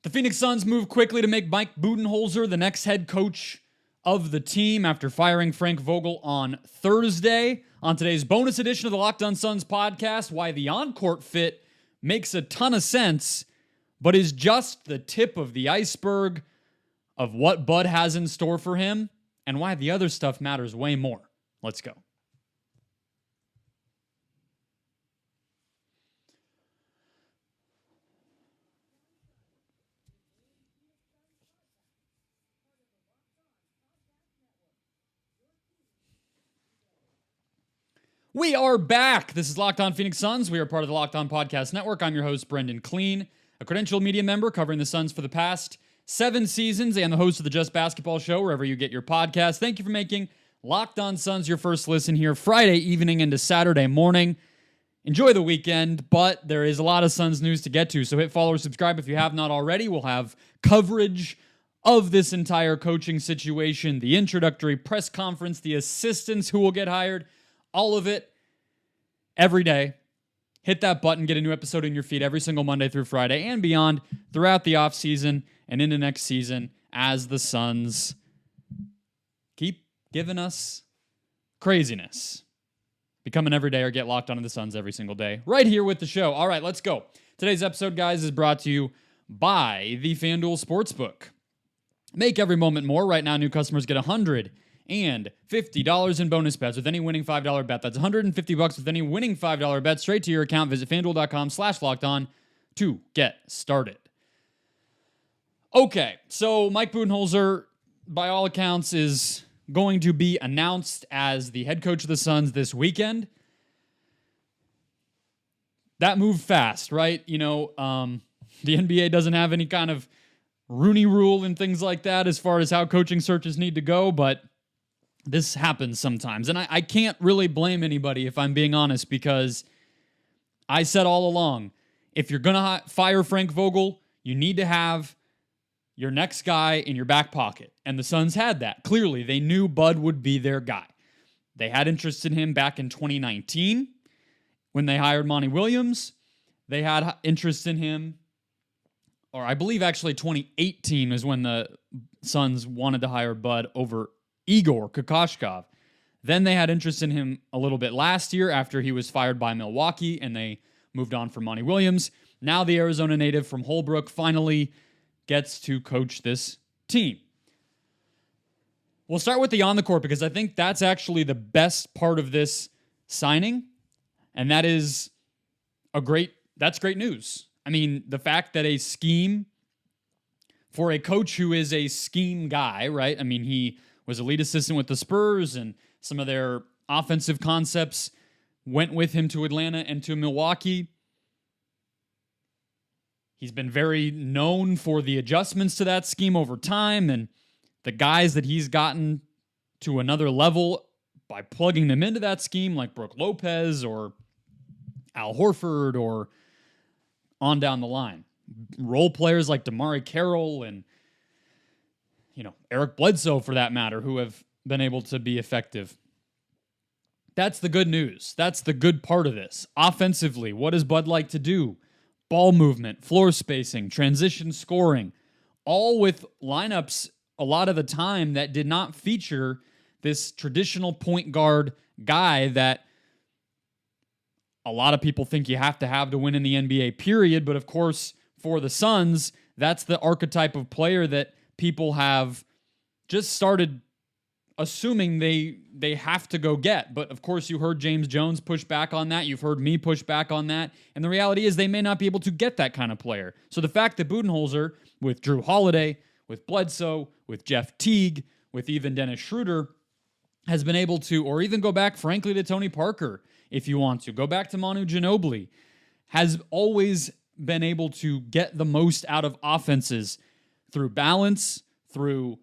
The Phoenix Suns move quickly to make Mike Budenholzer the next head coach of the team after firing Frank Vogel on Thursday. On today's bonus edition of the Locked On Suns podcast, why the on-court fit makes a ton of sense, but is just the tip of the iceberg of what Bud has in store for him, and why the other stuff matters way more. Let's go. We are back. This is Locked On Phoenix Suns. We are part of the Locked On Podcast Network. I'm your host, Brendon Kleen, a credentialed media member covering the Suns for the past 7 seasons and the host of the Just Basketball Show, wherever you get your podcast. Thank you for making Locked On Suns your first listen here Friday evening into Saturday morning. Enjoy the weekend, but there is a lot of Suns news to get to, so hit follow or subscribe if you have not already. We'll have coverage of this entire coaching situation, the introductory press conference, the assistants who will get hired, all of it, every day. Hit that button, get a new episode in your feed every single Monday through Friday and beyond throughout the offseason and into next season as the Suns keep giving us craziness. Become an everyday or get locked onto the Suns every single day. Right here with the show. All right, let's go. Today's episode, guys, is brought to you by the FanDuel Sportsbook. Make every moment more. Right now, new customers get $150 in bonus bets with any winning $5 bet. That's $150 with any winning $5 bet straight to your account. Visit FanDuel.com/lockedon to get started. Okay, so Mike Budenholzer, by all accounts, is going to be announced as the head coach of the Suns this weekend. That moved fast, right? You know, the NBA doesn't have any kind of Rooney rule and things like that as far as how coaching searches need to go, but this happens sometimes. And I can't really blame anybody, if I'm being honest, because I said all along, if you're going to fire Frank Vogel, you need to have your next guy in your back pocket. And the Suns had that. Clearly, they knew Bud would be their guy. They had interest in him back in 2019 when they hired Monty Williams. They had interest in him, or I believe actually 2018 is when the Suns wanted to hire Bud over Igor Kokoshkov. Then they had interest in him a little bit last year after he was fired by Milwaukee and they moved on from Monty Williams. Now the Arizona native from Holbrook finally gets to coach this team. We'll start with the on the court because I think that's actually the best part of this signing, and that is that's great news. I mean, the fact that a scheme for a coach who is a scheme guy, right? I mean, he was a lead assistant with the Spurs, and some of their offensive concepts went with him to Atlanta and to Milwaukee. He's been very known for the adjustments to that scheme over time, and the guys that he's gotten to another level by plugging them into that scheme, like Brook Lopez or Al Horford or on down the line. Role players like Damari Carroll and Eric Bledsoe, for that matter, who have been able to be effective. That's the good news. That's the good part of this. Offensively, what does Bud like to do? Ball movement, floor spacing, transition scoring, all with lineups a lot of the time that did not feature this traditional point guard guy that a lot of people think you have to win in the NBA, period. But of course, for the Suns, that's the archetype of player that people have just started assuming they have to go get. But of course, you heard James Jones push back on that. You've heard me push back on that. And the reality is they may not be able to get that kind of player. So the fact that Budenholzer, with Drew Holiday, with Bledsoe, with Jeff Teague, with even Dennis Schroeder, has been able to, or even go back, frankly, to Tony Parker, if you want to. Go back to Manu Ginobili. Has always been able to get the most out of offenses through balance, through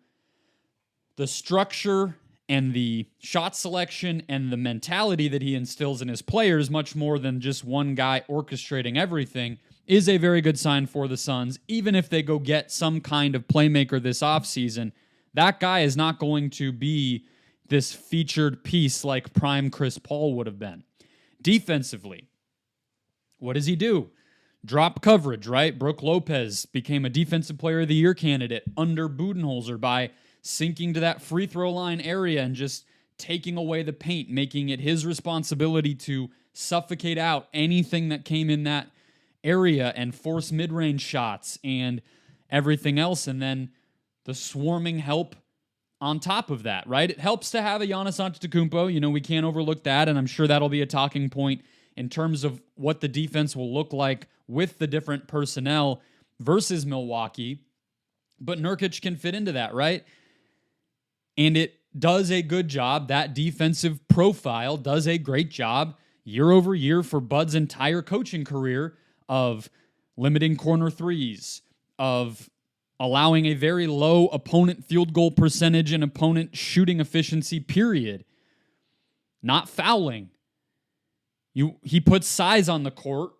the structure and the shot selection and the mentality that he instills in his players, much more than just one guy orchestrating everything, is a very good sign for the Suns. Even if they go get some kind of playmaker this offseason, that guy is not going to be this featured piece like prime Chris Paul would have been. Defensively, what does he do? drop coverage, right? Brooke Lopez became a Defensive Player of the Year candidate under Budenholzer by sinking to that free throw line area and just taking away the paint, making it his responsibility to suffocate out anything that came in that area and force mid-range shots and everything else. And then the swarming help on top of that, right? It helps to have a Giannis Antetokounmpo. We can't overlook that, and I'm sure that'll be a talking point in terms of what the defense will look like with the different personnel versus Milwaukee. But Nurkic can fit into that, right? And it does a good job. That defensive profile does a great job year over year for Bud's entire coaching career of limiting corner threes, of allowing a very low opponent field goal percentage and opponent shooting efficiency, period. Not fouling. He puts size on the court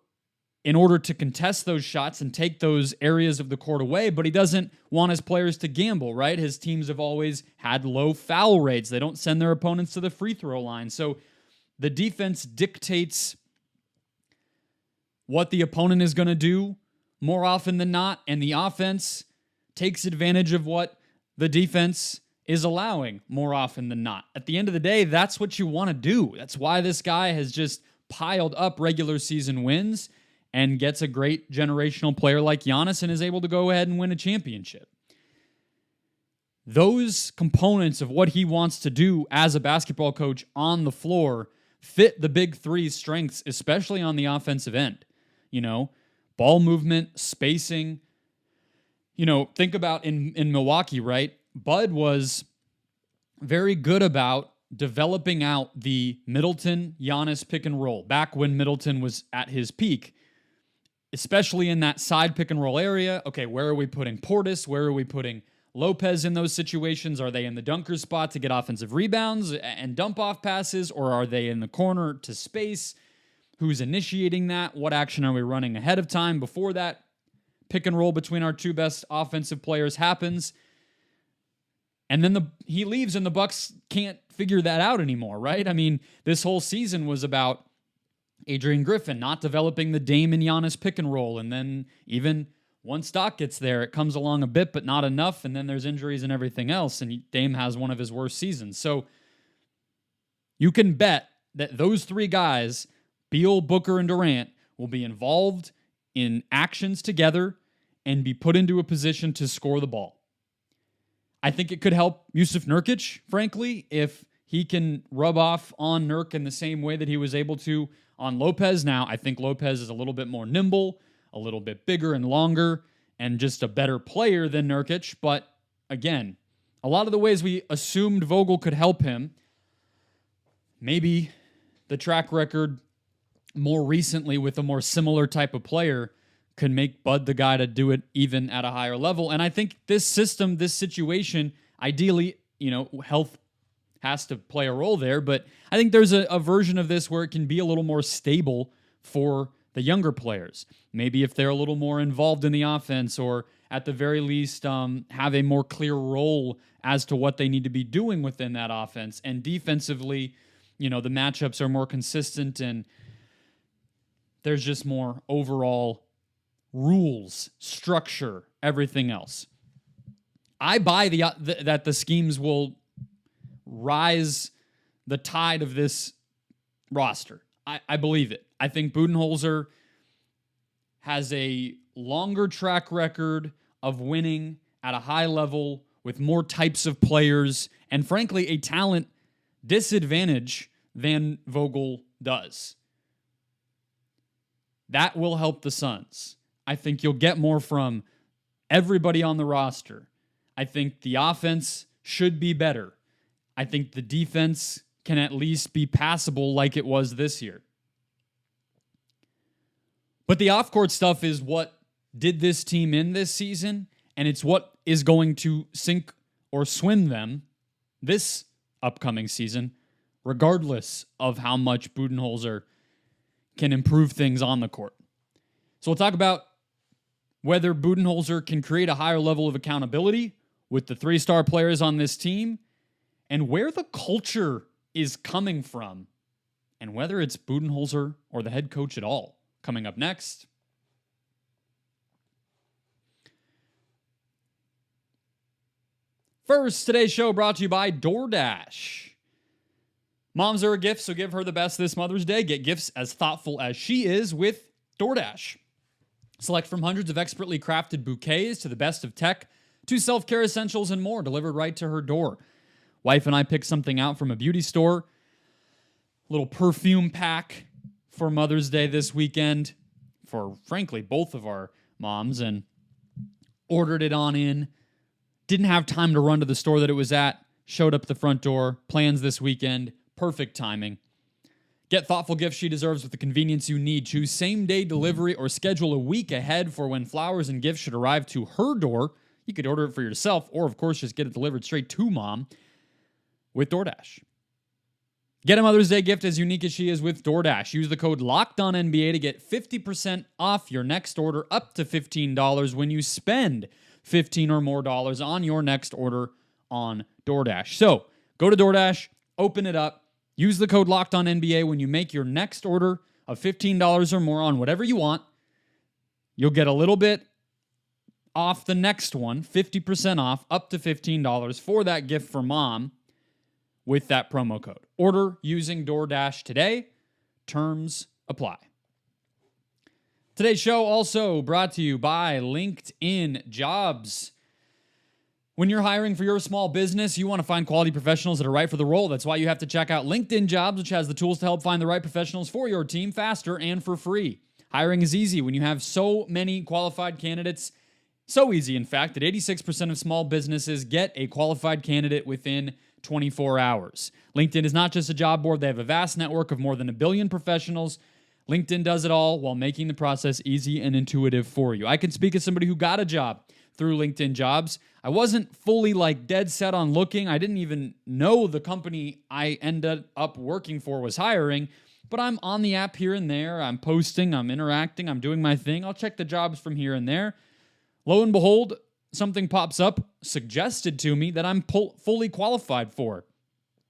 in order to contest those shots and take those areas of the court away, but he doesn't want his players to gamble, right? His teams have always had low foul rates. They don't send their opponents to the free throw line. So the defense dictates what the opponent is going to do more often than not, and the offense takes advantage of what the defense is allowing more often than not. At the end of the day, that's what you want to do. That's why this guy has just piled up regular season wins and gets a great generational player like Giannis and is able to go ahead and win a championship. Those components of what he wants to do as a basketball coach on the floor fit the big three's strengths, especially on the offensive end. Ball movement, spacing. Think about in Milwaukee, right? Bud was very good about developing out the Middleton-Giannis pick and roll back when Middleton was at his peak, especially in that side pick and roll area. Okay, where are we putting Portis? Where are we putting Lopez in those situations? Are they in the dunker spot to get offensive rebounds and dump off passes, or are they in the corner to space? Who's initiating that? What action are we running ahead of time before that pick and roll between our two best offensive players happens? And then he leaves and the Bucks can't figure that out anymore, right? I mean, this whole season was about Adrian Griffin not developing the Dame and Giannis pick and roll. And then even once Doc gets there, it comes along a bit, but not enough. And then there's injuries and everything else. And Dame has one of his worst seasons. So you can bet that those three guys, Beal, Booker, and Durant, will be involved in actions together and be put into a position to score the ball. I think it could help Yusuf Nurkic, frankly, if he can rub off on Nurk in the same way that he was able to on Lopez. Now, I think Lopez is a little bit more nimble, a little bit bigger and longer, and just a better player than Nurkic. But again, a lot of the ways we assumed Vogel could help him, maybe the track record more recently with a more similar type of player could make Bud the guy to do it even at a higher level. And I think this system, this situation, ideally, health has to play a role there, but I think there's a version of this where it can be a little more stable for the younger players. Maybe if they're a little more involved in the offense, or at the very least have a more clear role as to what they need to be doing within that offense. And defensively, the matchups are more consistent and there's just more overall rules, structure, everything else. I buy that the schemes will rise the tide of this roster. I believe it. I think Budenholzer has a longer track record of winning at a high level with more types of players and, frankly, a talent disadvantage than Vogel does. That will help the Suns. I think you'll get more from everybody on the roster. I think the offense should be better. I think the defense can at least be passable like it was this year. But the off-court stuff is what did this team in this season, and it's what is going to sink or swim them this upcoming season, regardless of how much Budenholzer can improve things on the court. So we'll talk about whether Budenholzer can create a higher level of accountability with the three-star players on this team, and where the culture is coming from, and whether it's Budenholzer or the head coach at all. Coming up next First, today's show brought to you by DoorDash. Moms are a gift, so give her the best this Mother's Day. Get gifts as thoughtful as she is with DoorDash. Select from hundreds of expertly crafted bouquets to the best of tech, to self-care essentials and more delivered right to her door. Wife and I picked something out from a beauty store. Little perfume pack for Mother's Day this weekend for, frankly, both of our moms, and ordered it on in. Didn't have time to run to the store that it was at. Showed up at the front door. Plans this weekend. Perfect timing. Get thoughtful gifts she deserves with the convenience you need. Choose same-day delivery or schedule a week ahead for when flowers and gifts should arrive to her door. You could order it for yourself or, of course, just get it delivered straight to mom with DoorDash. Get a Mother's Day gift as unique as she is with DoorDash. Use the code LOCKEDONNBA to get 50% off your next order up to $15 when you spend $15 or more on your next order on DoorDash. So, go to DoorDash, open it up, use the code LOCKEDONNBA when you make your next order of $15 or more on whatever you want. You'll get a little bit off the next one, 50% off, up to $15 for that gift for mom with that promo code. Order using DoorDash today. Terms apply. Today's show also brought to you by LinkedIn Jobs. When you're hiring for your small business, you want to find quality professionals that are right for the role. That's why you have to check out LinkedIn Jobs, which has the tools to help find the right professionals for your team faster and for free. Hiring is easy when you have so many qualified candidates. So easy, in fact, that 86% of small businesses get a qualified candidate within 24 hours. LinkedIn is not just a job board. They have a vast network of more than 1 billion professionals. LinkedIn does it all while making the process easy and intuitive for you. I can speak as somebody who got a job through LinkedIn Jobs. I wasn't fully dead set on looking. I didn't even know the company I ended up working for was hiring, but I'm on the app here and there. I'm posting, I'm interacting, I'm doing my thing. I'll check the jobs from here and there. Lo and behold, something pops up suggested to me that I'm fully qualified for.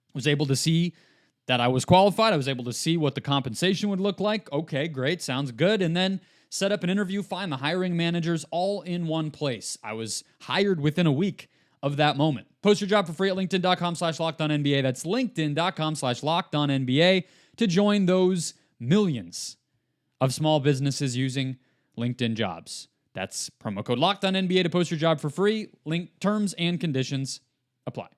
I was able to see that I was qualified. I was able to see what the compensation would look like. Okay, great, sounds good. And then set up an interview, find the hiring managers all in one place. I was hired within a week of that moment. Post your job for free at linkedin.com/LockedOnNBA. That's linkedin.com/LockedOnNBA to join those millions of small businesses using LinkedIn Jobs. That's promo code LOCKEDONNBA to post your job for free. Link, terms and conditions apply.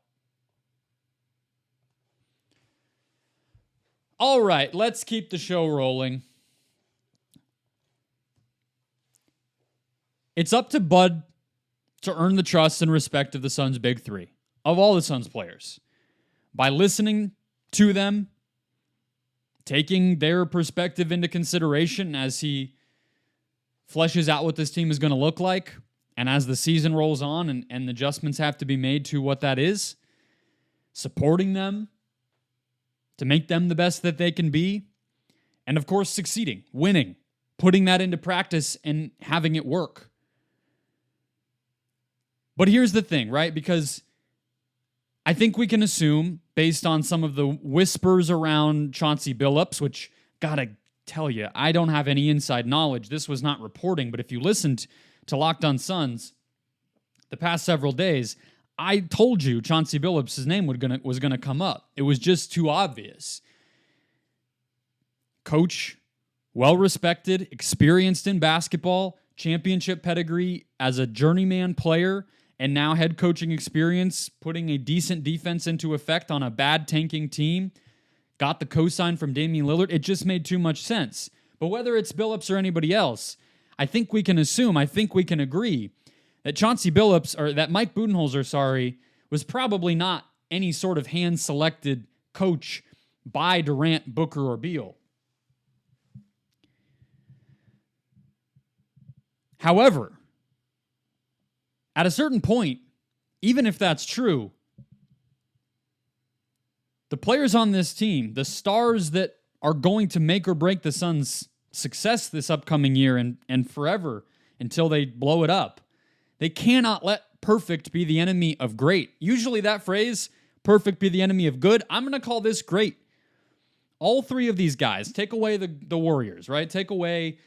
All right, let's keep the show rolling. It's up to Bud to earn the trust and respect of the Suns' big three, of all the Suns players, by listening to them, taking their perspective into consideration as he fleshes out what this team is going to look like, and as the season rolls on and adjustments have to be made to what that is, supporting them to make them the best that they can be, and of course succeeding, winning, putting that into practice and having it work. But here's the thing, right? Because I think we can assume, based on some of the whispers around Chauncey Billups, which, gotta tell you, I don't have any inside knowledge. This was not reporting, but if you listened to Locked On Suns the past several days, I told you Chauncey Billups' name was gonna come up. It was just too obvious. Coach, well-respected, experienced in basketball, championship pedigree as a journeyman player, and now head coaching experience, putting a decent defense into effect on a bad tanking team. Got the cosign from Damian Lillard. It just made too much sense. But whether it's Billups or anybody else, I think we can agree that Chauncey Billups, or that Mike Budenholzer, was probably not any sort of hand-selected coach by Durant, Booker, or Beal. However, at a certain point, even if that's true, the players on this team, the stars that are going to make or break the Suns' success this upcoming year and forever until they blow it up, they cannot let perfect be the enemy of great. Usually that phrase, perfect be the enemy of good, I'm going to call this great. All three of these guys, take away the Warriors, right? Take away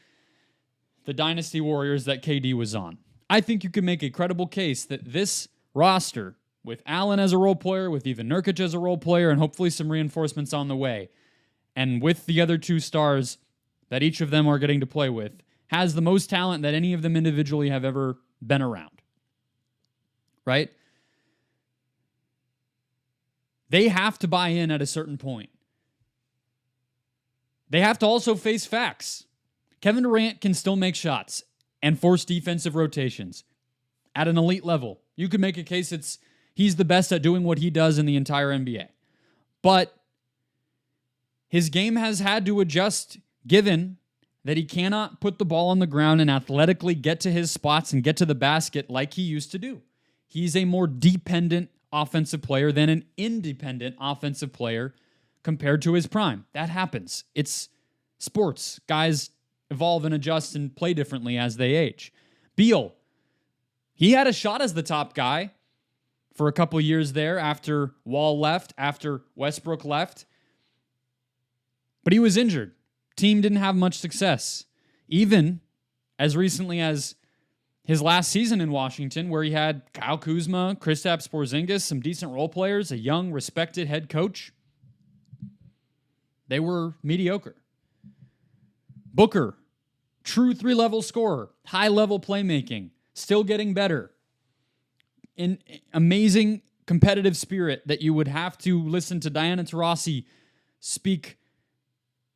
the Dynasty Warriors that KD was on. I think you can make a credible case that this roster, with Allen as a role player, with even Nurkic as a role player, and hopefully some reinforcements on the way. And with the other two stars that each of them are getting to play with, has the most talent that any of them individually have ever been around. Right? They have to buy in at a certain point. They have to also face facts. Kevin Durant can still make shots and force defensive rotations at an elite level. You could make a case he's the best at doing what he does in the entire NBA. But his game has had to adjust given that he cannot put the ball on the ground and athletically get to his spots and get to the basket like he used to do. He's a more dependent offensive player than an independent offensive player compared to his prime. That happens. It's sports. Guys evolve and adjust and play differently as they age. Beal, he had a shot as the top guy for a couple years there after Wall left, after Westbrook left. But he was injured. Team didn't have much success. Even as recently as his last season in Washington, where he had Kyle Kuzma, Kristaps Porzingis, some decent role players, a young, respected head coach, they were mediocre. Booker, true three-level scorer, high-level playmaking, still getting better. In amazing competitive spirit that you would have to listen to Diana Taurasi speak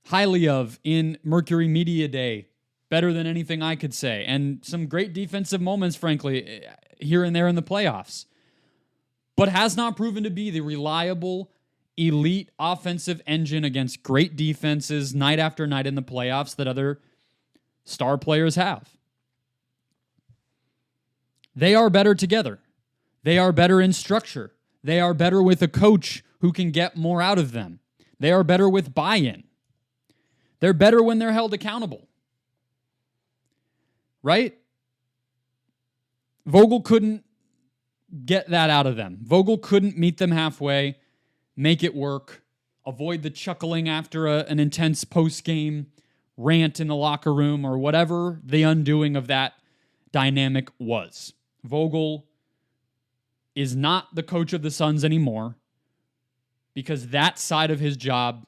highly of in Mercury Media Day, better than anything I could say. And some great defensive moments, frankly, here and there in the playoffs. But has not proven to be the reliable, elite offensive engine against great defenses night after night in the playoffs that other star players have. They are better together. They are better in structure. They are better with a coach who can get more out of them. They are better with buy-in. They're better when they're held accountable. Right? Vogel couldn't get that out of them. Vogel couldn't meet them halfway, make it work, avoid the chuckling after an intense post-game rant in the locker room or whatever the undoing of that dynamic was. Vogel is not the coach of the Suns anymore because that side of his job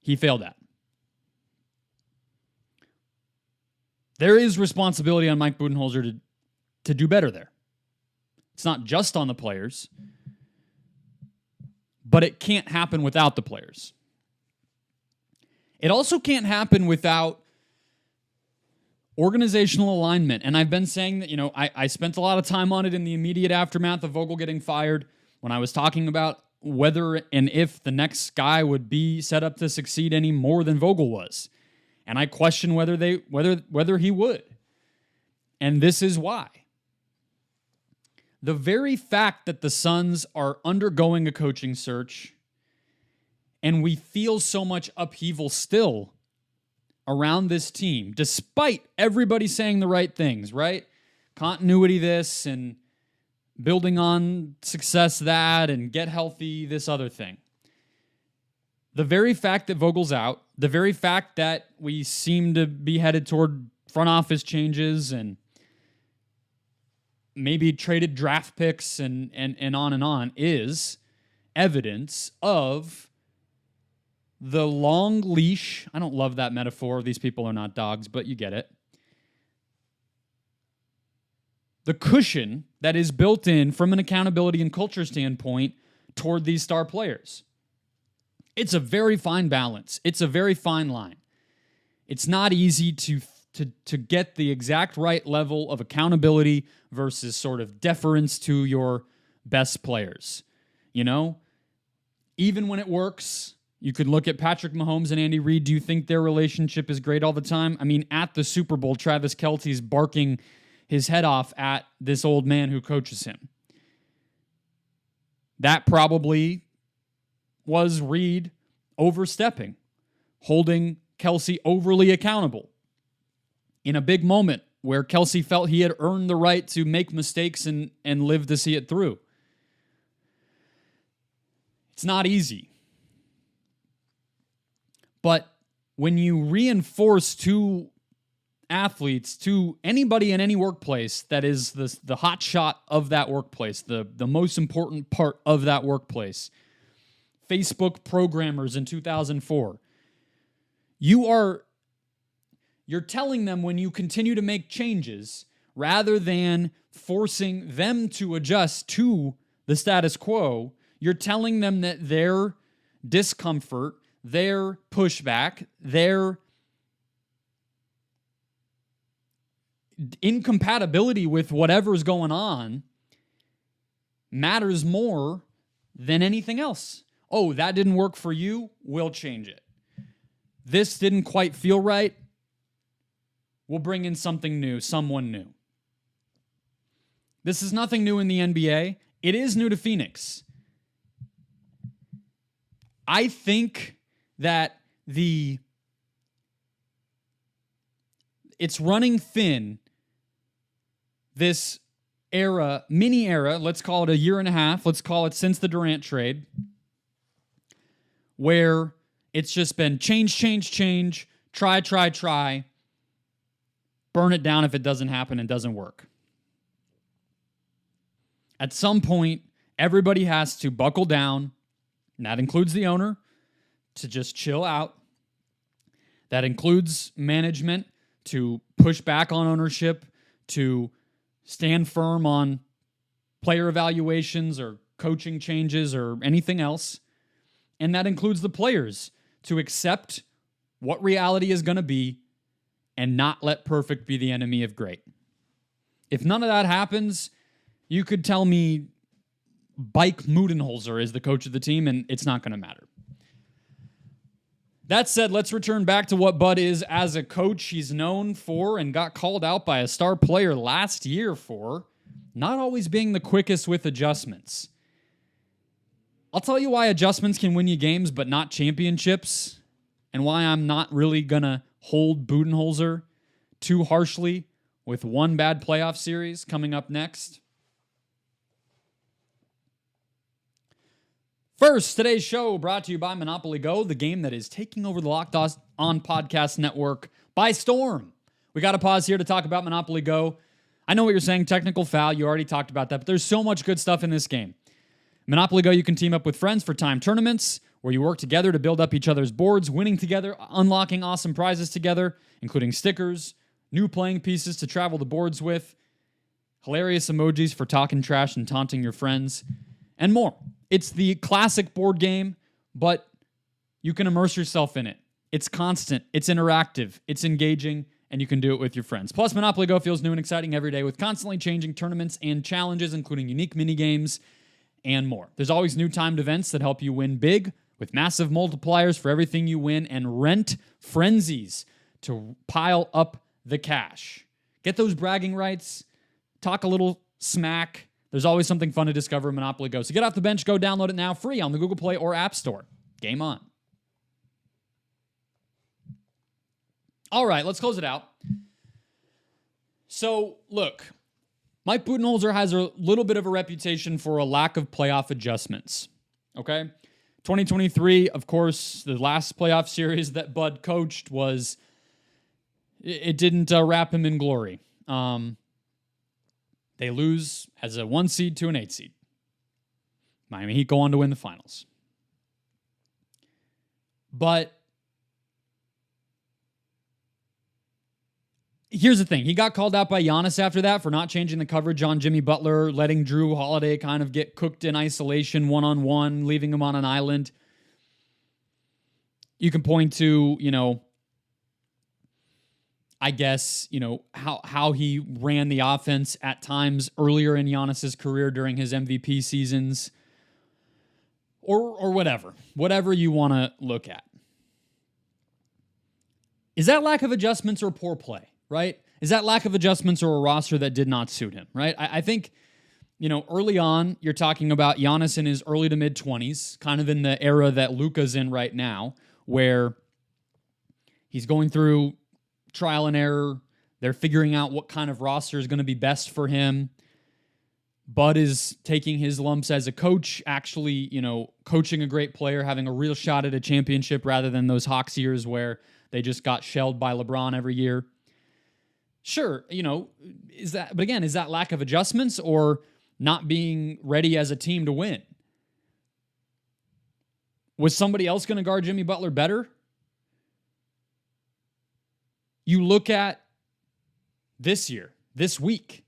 he failed at. There is responsibility on Mike Budenholzer to do better there. It's not just on the players, but it can't happen without the players. It also can't happen without organizational alignment. And I've been saying that, I spent a lot of time on it in the immediate aftermath of Vogel getting fired when I was talking about whether and if the next guy would be set up to succeed any more than Vogel was. And I question whether he would. And this is why. The very fact that the Suns are undergoing a coaching search and we feel so much upheaval still around this team, despite everybody saying the right things, right? Continuity this and building on success that and get healthy this other thing. The very fact that Vogel's out, the very fact that we seem to be headed toward front office changes and maybe traded draft picks and on is evidence of the long leash. I don't love that metaphor. These people are not dogs, but you get it. The cushion that is built in from an accountability and culture standpoint toward these star players. It's a very fine balance. It's a very fine line. It's not easy to get the exact right level of accountability versus sort of deference to your best players. Even when it works, you could look at Patrick Mahomes and Andy Reid. Do you think their relationship is great all the time? I mean, at the Super Bowl, Travis Kelce's barking his head off at this old man who coaches him. That probably was Reid overstepping, holding Kelce overly accountable in a big moment where Kelce felt he had earned the right to make mistakes and live to see it through. It's not easy. But when you reinforce two athletes, to anybody in any workplace that is the hot shot of that workplace, the most important part of that workplace, Facebook programmers in 2004, you're telling them when you continue to make changes, rather than forcing them to adjust to the status quo, you're telling them that their discomfort, their pushback, their incompatibility with whatever's going on matters more than anything else. Oh, that didn't work for you? We'll change it. This didn't quite feel right? We'll bring in something new, someone new. This is nothing new in the NBA. It is new to Phoenix. I think that it's running thin, this mini era, let's call it a year and a half, let's call it since the Durant trade, where it's just been change, try, burn it down if it doesn't happen and doesn't work. At some point, everybody has to buckle down, and that includes the owner, to just chill out. That includes management to push back on ownership, to stand firm on player evaluations or coaching changes or anything else. And that includes the players to accept what reality is going to be and not let perfect be the enemy of great. If none of that happens, you could tell me Mike Budenholzer is the coach of the team, and it's not going to matter. That said, let's return back to what Bud is as a coach. He's known for, and got called out by a star player last year for, not always being the quickest with adjustments. I'll tell you why adjustments can win you games, but not championships, and why I'm not really going to hold Budenholzer too harshly with one bad playoff series coming up next. First, today's show brought to you by Monopoly Go, the game that is taking over the Locked On podcast network by storm. We got to pause here to talk about Monopoly Go. I know what you're saying, technical foul, you already talked about that, but there's so much good stuff in this game. Monopoly Go, you can team up with friends for timed tournaments where you work together to build up each other's boards, winning together, unlocking awesome prizes together, including stickers, new playing pieces to travel the boards with, hilarious emojis for talking trash and taunting your friends, and more. It's the classic board game, but you can immerse yourself in it. It's constant, it's interactive, it's engaging, and you can do it with your friends. Plus, Monopoly Go feels new and exciting every day with constantly changing tournaments and challenges, including unique mini-games and more. There's always new timed events that help you win big with massive multipliers for everything you win and rent frenzies to pile up the cash. Get those bragging rights, talk a little smack. There's always something fun to discover in Monopoly Go. So get off the bench, go download it now, free on the Google Play or App Store. Game on. All right, let's close it out. So, look, Mike Budenholzer has a little bit of a reputation for a lack of playoff adjustments, okay? 2023, of course, the last playoff series that Bud coached it didn't wrap him in glory. They lose as a 1 seed to an 8 seed. Miami Heat go on to win the finals. But here's the thing. He got called out by Giannis after that for not changing the coverage on Jimmy Butler, letting Drew Holiday kind of get cooked in isolation one-on-one, leaving him on an island. You can point to, I guess, how he ran the offense at times earlier in Giannis's career during his MVP seasons, or whatever you want to look at. Is that lack of adjustments or poor play, right? Is that lack of adjustments or a roster that did not suit him, right? I think, early on, you're talking about Giannis in his early to mid-20s, kind of in the era that Luka's in right now, where he's going through trial and error. They're figuring out what kind of roster is going to be best for him. Bud is taking his lumps as a coach, actually, coaching a great player, having a real shot at a championship rather than those Hawks years where they just got shelled by LeBron every year. Sure, is that lack of adjustments or not being ready as a team to win? Was somebody else going to guard Jimmy Butler better? You look at this week,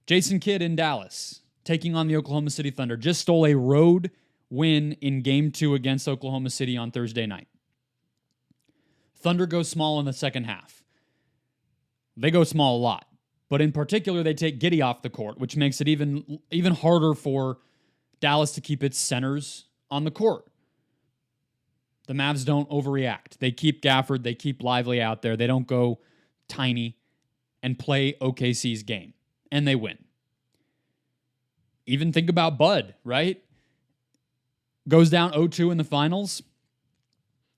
Jason Kidd in Dallas taking on the Oklahoma City Thunder, just stole a road win in Game 2 against Oklahoma City on Thursday night. Thunder go small in the second half. They go small a lot, but in particular, they take Giddey off the court, which makes it even harder for Dallas to keep its centers on the court. The Mavs don't overreact. They keep Gafford. They keep Lively out there. They don't go tiny and play OKC's game, and they win. Even think about Bud, right? Goes down 0-2 in the finals.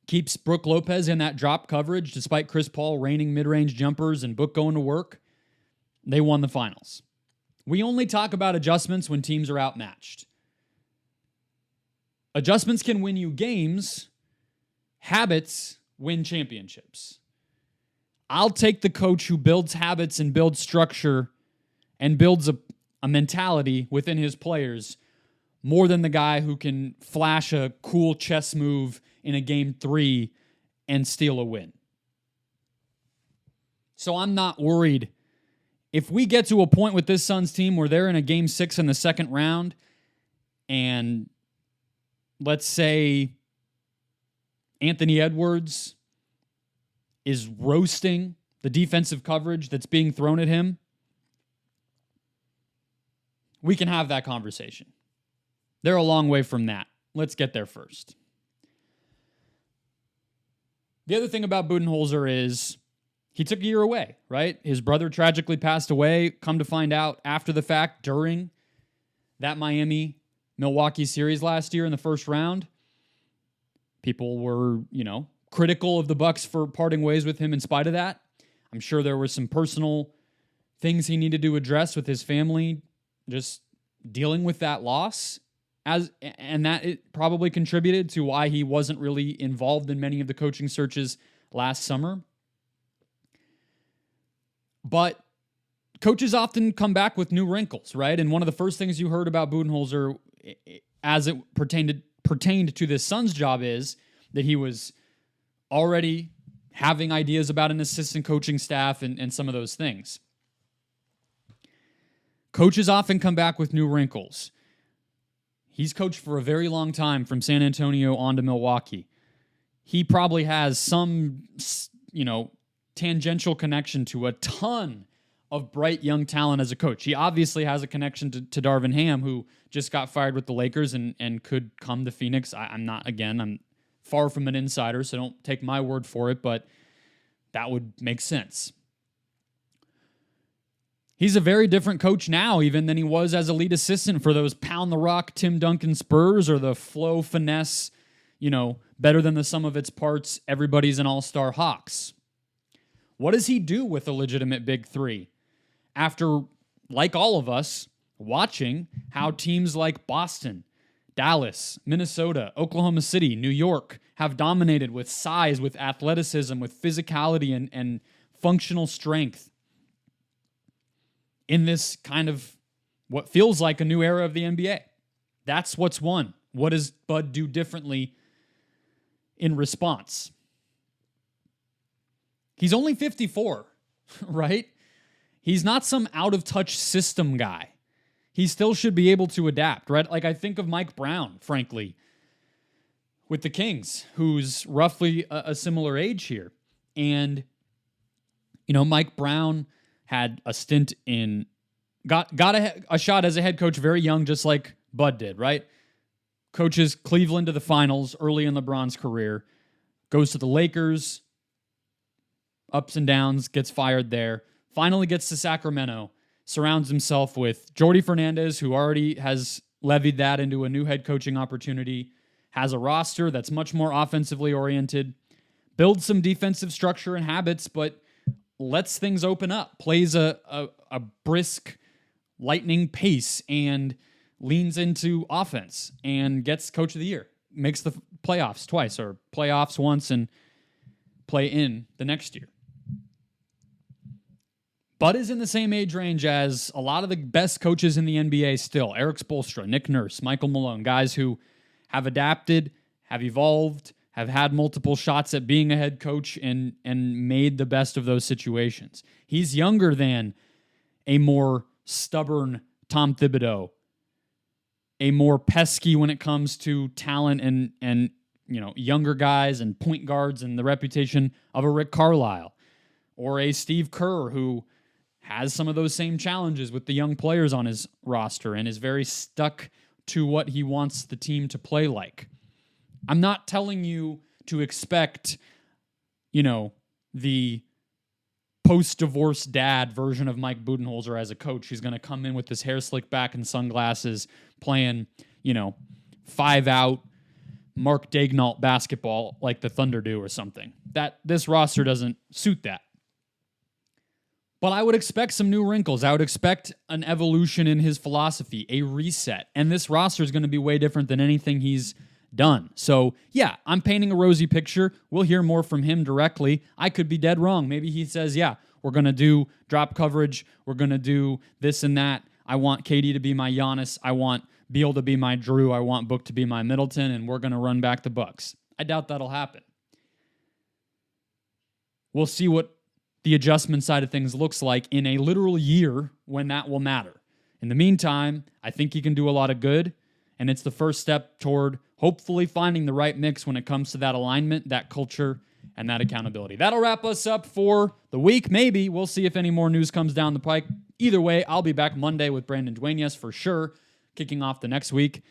Keeps Brook Lopez in that drop coverage despite Chris Paul raining mid-range jumpers and Book going to work. They won the finals. We only talk about adjustments when teams are outmatched. Adjustments can win you games. Habits win championships. I'll take the coach who builds habits and builds structure and builds a mentality within his players more than the guy who can flash a cool chess move in a game 3 and steal a win. So I'm not worried. If we get to a point with this Suns team where they're in a game 6 in the second round and let's say Anthony Edwards is roasting the defensive coverage that's being thrown at him, we can have that conversation. They're a long way from that. Let's get there first. The other thing about Budenholzer is he took a year away, right? His brother tragically passed away. Come to find out after the fact, during that Miami-Milwaukee series last year in the first round, people were, critical of the Bucks for parting ways with him in spite of that. I'm sure there were some personal things he needed to address with his family, just dealing with that loss. And that it probably contributed to why he wasn't really involved in many of the coaching searches last summer. But coaches often come back with new wrinkles, right? And one of the first things you heard about Budenholzer as it pertained to this Suns job is that he was already having ideas about an assistant coaching staff and some of those things. Coaches often come back with new wrinkles. He's coached for a very long time from San Antonio on to Milwaukee. He probably has some, tangential connection to a ton of bright young talent as a coach. He obviously has a connection to Darvin Ham, who just got fired with the Lakers and could come to Phoenix. I'm far from an insider, so don't take my word for it, but that would make sense. He's a very different coach now even than he was as a lead assistant for those pound the rock Tim Duncan Spurs or the flow finesse, better than the sum of its parts, everybody's an all-star Hawks. What does he do with a legitimate big three? After, like all of us, watching how teams like Boston, Dallas, Minnesota, Oklahoma City, New York have dominated with size, with athleticism, with physicality and functional strength in this kind of what feels like a new era of the NBA. That's what's won. What does Bud do differently in response? He's only 54, right? He's not some out-of-touch system guy. He still should be able to adapt, right? Like I think of Mike Brown, frankly, with the Kings, who's roughly a similar age here. And, Mike Brown had a stint got a shot as a head coach very young, just like Bud did, right? Coaches Cleveland to the finals early in LeBron's career, goes to the Lakers, ups and downs, gets fired there, finally gets to Sacramento, surrounds himself with Jordi Fernandez, who already has levied that into a new head coaching opportunity, has a roster that's much more offensively oriented, builds some defensive structure and habits, but lets things open up, plays a brisk lightning pace and leans into offense and gets coach of the year, makes the playoffs twice or playoffs once and play in the next year. Bud is in the same age range as a lot of the best coaches in the NBA still. Eric Spoelstra, Nick Nurse, Michael Malone, guys who have adapted, have evolved, have had multiple shots at being a head coach and made the best of those situations. He's younger than a more stubborn Tom Thibodeau, a more pesky when it comes to talent and younger guys and point guards and the reputation of a Rick Carlisle, or a Steve Kerr who has some of those same challenges with the young players on his roster and is very stuck to what he wants the team to play like. I'm not telling you to expect, the post-divorce dad version of Mike Budenholzer as a coach. He's going to come in with his hair slicked back and sunglasses playing, 5-out Mark Daignault basketball like the Thunder do or something. This roster doesn't suit that. But I would expect some new wrinkles. I would expect an evolution in his philosophy, a reset. And this roster is going to be way different than anything he's done. So, yeah, I'm painting a rosy picture. We'll hear more from him directly. I could be dead wrong. Maybe he says, yeah, we're going to do drop coverage. We're going to do this and that. I want KD to be my Giannis. I want Beal to be my Drew. I want Book to be my Middleton, and we're going to run back the Bucks. I doubt that'll happen. We'll see what the adjustment side of things looks like in a literal year when that will matter. In the meantime, I think he can do a lot of good, and it's the first step toward hopefully finding the right mix when it comes to that alignment, that culture, and that accountability. That'll wrap us up for the week. Maybe we'll see if any more news comes down the pike. Either way, I'll be back Monday with Brandon Duenas for sure, kicking off the next week.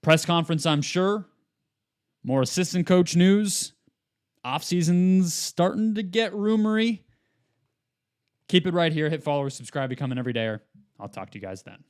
Press conference, I'm sure. More assistant coach news. Off-season's starting to get rumory. Keep it right here. Hit follow or subscribe. Become an everydayer. I'll talk to you guys then.